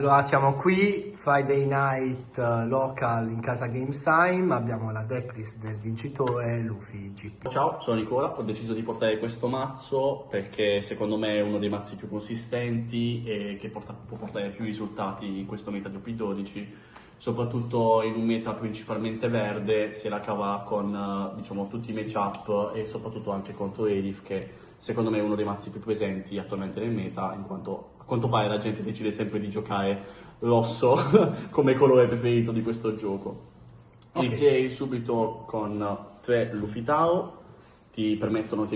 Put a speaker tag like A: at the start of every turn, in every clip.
A: Allora siamo qui, Friday Night Local in casa Games Time, abbiamo la decklist del vincitore Luffy GP.
B: Ciao, sono Nicola, ho deciso di portare questo mazzo perché secondo me è uno dei mazzi più consistenti e che può portare più risultati in questo meta di OP12, soprattutto in un meta principalmente verde, se la cava con diciamo, tutti i matchup e soprattutto anche contro Elif, che secondo me è uno dei mazzi più presenti attualmente nel meta, in quanto a quanto pare la gente decide sempre di giocare rosso come colore preferito di questo gioco. Inizierei subito con 3 Luffy Taro, ti aiutano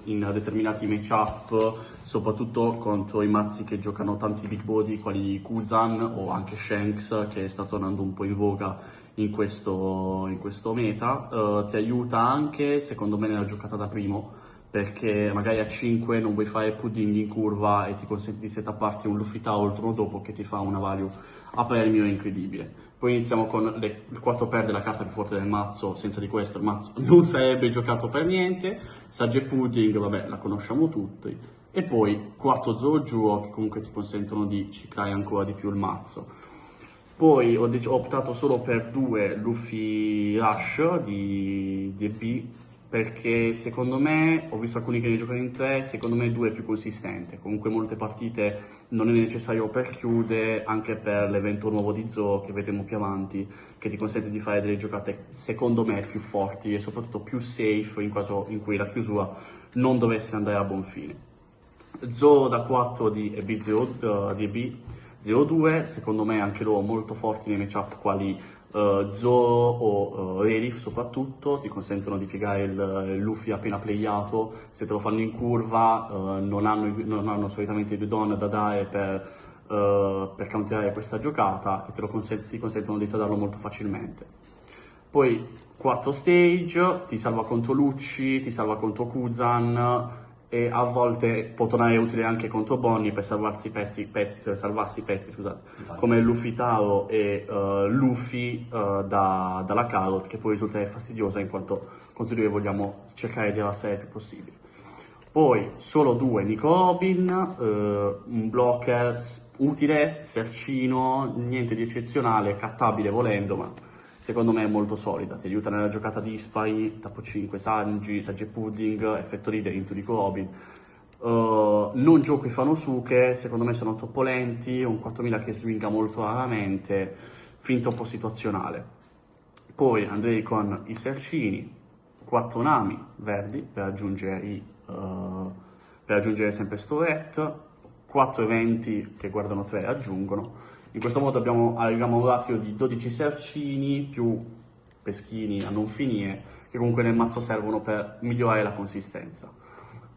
B: in determinati matchup, soprattutto contro i mazzi che giocano tanti big body quali Kuzan o anche Shanks, che sta tornando un po' in voga in questo meta. Ti aiuta anche, secondo me, nella giocata da primo, perché magari a 5 non vuoi fare pudding in curva e ti consente di setapparti un Luffy Taro il turno dopo che ti fa una value a premio incredibile. Poi iniziamo con il 4 per della carta più forte del mazzo. Senza di questo il mazzo non sarebbe giocato per niente. Sage Pudding, vabbè, la conosciamo tutti. E poi 4 Zorojuo, che comunque ti consentono di ciclare ancora di più il mazzo. Poi ho optato solo per 2 Luffy Rush di DB, perché secondo me, ho visto alcuni che ne giocano in 3, secondo me 2 è più consistente. Comunque molte partite non è necessario per chiudere, anche per l'evento nuovo di Zoo che vedremo più avanti, che ti consente di fare delle giocate secondo me più forti e soprattutto più safe in caso in cui la chiusura non dovesse andare a buon fine. Zoo da 4 di EB02, secondo me anche loro molto forti nei matchup quali Zoo o Elif soprattutto, ti consentono di piegare il Luffy appena playato. Se te lo fanno in curva non hanno solitamente i due don da dare per counterare questa giocata e ti consentono di tradarlo molto facilmente. Poi 4 stage, ti salva contro Lucci, ti salva contro Kuzan e a volte può tornare utile anche contro Bonnie per salvarsi pezzi, come Luffy Taro e Luffy dalla Carrot, che può risultare fastidiosa in quanto contro di lui vogliamo cercare di abbassare il più possibile. Poi solo 2 Nico Robin, un blocker utile, sercino, niente di eccezionale, cattabile volendo, ma secondo me è molto solida, ti aiuta nella giocata dispari, tappo 5 Sanji, Sage Pudding, effetto leader into Nico Robin. Non gioco i Fanosuke, secondo me sono troppo lenti, un 4000 che swinga molto raramente, fin troppo situazionale. Poi andrei con i Sercini, 4 Nami verdi per aggiungere sempre sto ret, 4 eventi che guardano 3 aggiungono. In questo modo arriviamo a un ratio di 12 Sercini più peschini a non finire, che comunque nel mazzo servono per migliorare la consistenza.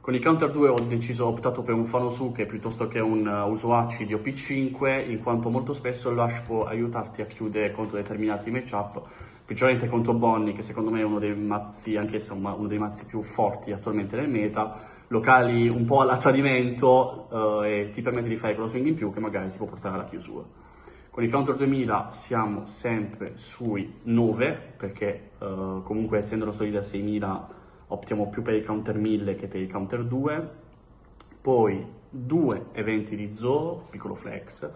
B: Con i counter 2 ho optato per un Fanosuke piuttosto che un Usohachi di OP5, in quanto molto spesso il Rush può aiutarti a chiudere contro determinati matchup, principalmente contro Bonnie, che secondo me è uno dei mazzi, anch'essa uno dei mazzi più forti attualmente nel meta, locali un po' alla tradimento e ti permette di fare quello swing in più che magari ti può portare alla chiusura. Con il counter 2000 siamo sempre sui 9, perché comunque essendo lo solida 6000 optiamo più per il counter 1000 che per il counter 2. Poi 2 eventi di Zoo, piccolo flex,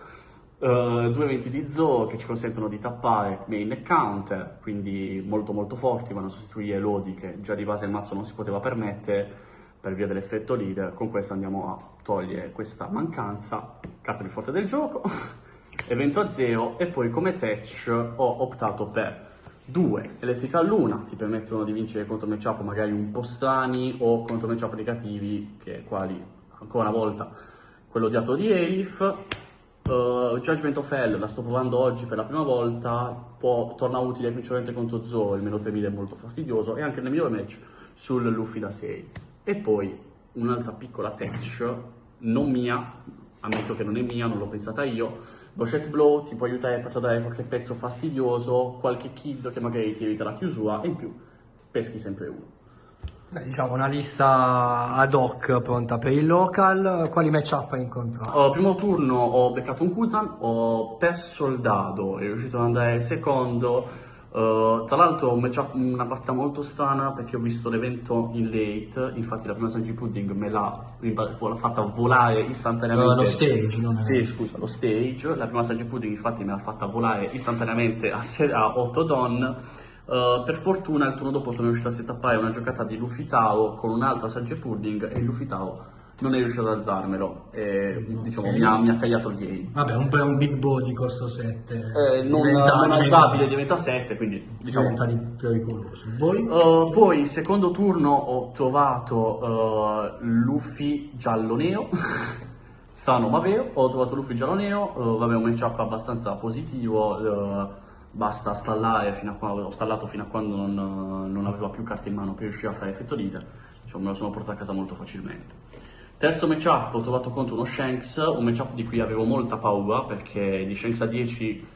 B: 2 eventi di Zoo che ci consentono di tappare main e counter, quindi molto molto forti, vanno a sostituire Lodi che già di base il mazzo non si poteva permettere per via dell'effetto leader. Con questo andiamo a togliere questa mancanza, carta più forte del gioco. Evento a 0 e poi come tech ho optato per 2 Electrical Luna, ti permettono di vincere contro matchup magari un po' strani o contro matchup negativi, quali ancora una volta quello odiato di Elif. Judgment of Hell la sto provando oggi per la prima volta, torna utile principalmente contro Zoo, il meno 3000 è molto fastidioso, e anche nel miglior match sul Luffy da 6. E poi un'altra piccola tech, non mia, ammetto che non è mia, non l'ho pensata io. Bochet Blow ti può aiutare per trovare qualche pezzo fastidioso, qualche kid che magari ti evita la chiusura e in più peschi sempre uno.
A: Beh, diciamo una lista ad hoc pronta per il local. Quali matchup hai incontrato?
B: Primo turno ho beccato un Kuzan, ho perso il dado, è riuscito ad andare secondo. Tra l'altro una partita molto strana perché ho visto l'evento in late, infatti la prima Sanji Pudding me l'ha fatta volare istantaneamente.
A: Lo stage, non è?
B: Sì, scusa, lo stage. La prima Sanji Pudding infatti me l'ha fatta volare istantaneamente a 8 don. Per fortuna il turno dopo sono riuscito a settappare una giocata di Luffy Tao con un'altra Sanji Pudding e il Luffy Tao non è riuscito ad alzarmelo e diciamo mi ha cagliato il game.
A: Vabbè, un big body costo 7.
B: Non alzabile diventa 7, quindi diciamo
A: diventa pericoloso. Voi?
B: Poi secondo turno ho trovato Luffy giallo neo. Strano ma vero, ho trovato Luffy giallo neo, vabbè un matchup abbastanza positivo, basta stallare fino a quando ho stallato fino a quando non aveva più carte in mano per riuscire a fare effetto leader, diciamo me lo sono portato a casa molto facilmente. Terzo matchup ho trovato contro uno Shanks, un matchup di cui avevo molta paura perché di Shanks a 10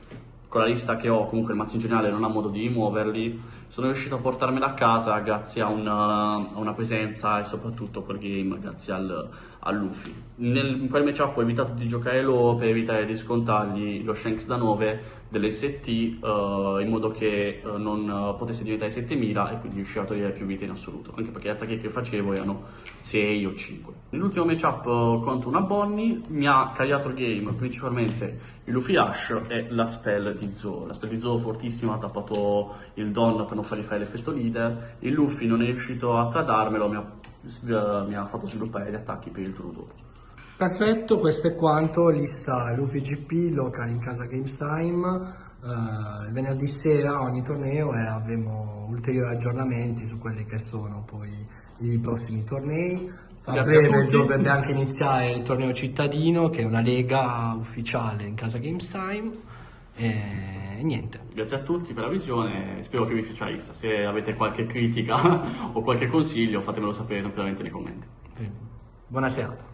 B: con la lista che ho, comunque il mazzo in generale non ha modo di rimuoverli, sono riuscito a portarmela a casa grazie a una presenza e soprattutto quel game grazie al Luffy. In quel matchup ho evitato di giocare loro per evitare di scontargli lo Shanks da 9 dell'ST in modo che non potesse diventare 7000 e quindi riuscire a togliere più vite in assoluto, anche perché gli attacchi che facevo erano 6 o 5. Nell'ultimo matchup contro una Bonnie mi ha cagliato il game principalmente il Luffy Ash e la spell di Zoro. La spell di Zoro fortissima, ha tappato il Don per non fargli fare l'effetto leader, il Luffy non è riuscito a tradarmelo, mi ha fatto sviluppare gli attacchi per il turno dopo.
A: Perfetto, questo è quanto, lista Luffy GP, local in casa Games Time. Il venerdì sera ogni torneo e avremo ulteriori aggiornamenti su quelli che sono poi i prossimi tornei. A breve dovrebbe anche iniziare il torneo cittadino, che è una lega ufficiale in casa Games Time. E niente.
B: Grazie a tutti per la visione, spero che vi piaccia la lista. Se avete qualche critica o qualche consiglio fatemelo sapere tranquillamente nei commenti.
A: Buona serata.